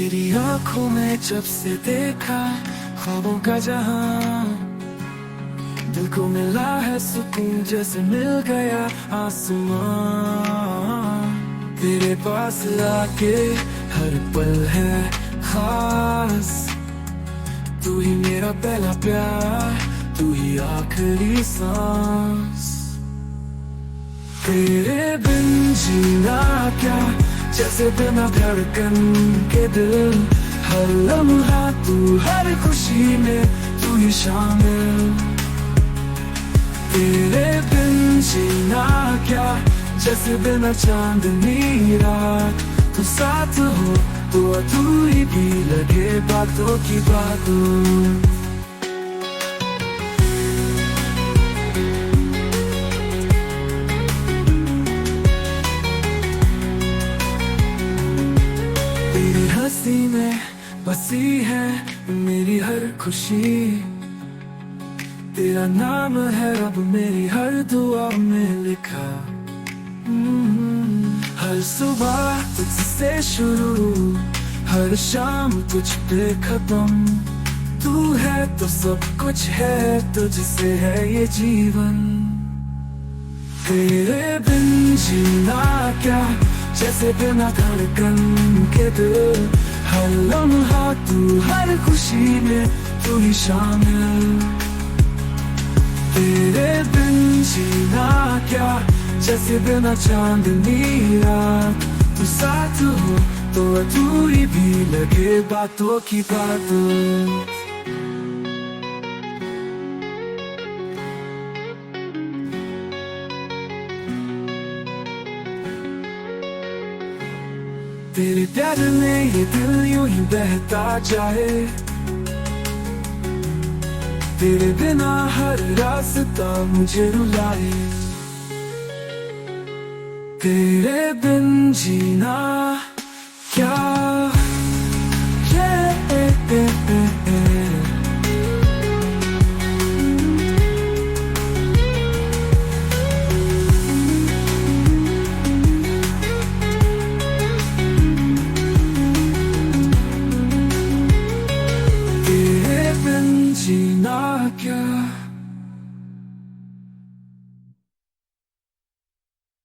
तेरी आंखों में जब से देखा ख्वाबों का जहां, दिल को मिला है सुकून जैसे मिल गया आसमान। तेरे पास लाके हर पल है खास, तू ही मेरा पहला प्यार, तू ही आखिरी सांस। तेरे बिन जीना क्या, जैसे बिना धड़कन के दिल। हर लम्हा तू, हर खुशी में तू ही शामिल। तेरे बिन जीना क्या, जैसे बिना चांदनी रात। तू साथ हो तो अधूरी भी लगे बातों की बातों। तेरी हंसी में बसी है मेरी हर खुशी, तेरा नाम है रब मेरी हर दुआ में लिखा। हर सुबह तुझसे शुरू, हर शाम तुझ पे खत्म। तू है तो सब कुछ है, तुझसे है ये जीवन। तेरे बिन जीना क्या, जैसे बिना धड़कन के दिल। हर लम्हा तू, हर खुशी में तू ही शामिल। तेरे बिन जीना क्या, जैसे बिना चांदनी रात। तू साथ हो तो अधूरी भी लगे बातों की बातों। तेरे प्यार में ये दिल यूं ही बहता जाए, तेरे बिना हर रास्ता मुझे रुलाए। तेरे बिन जीना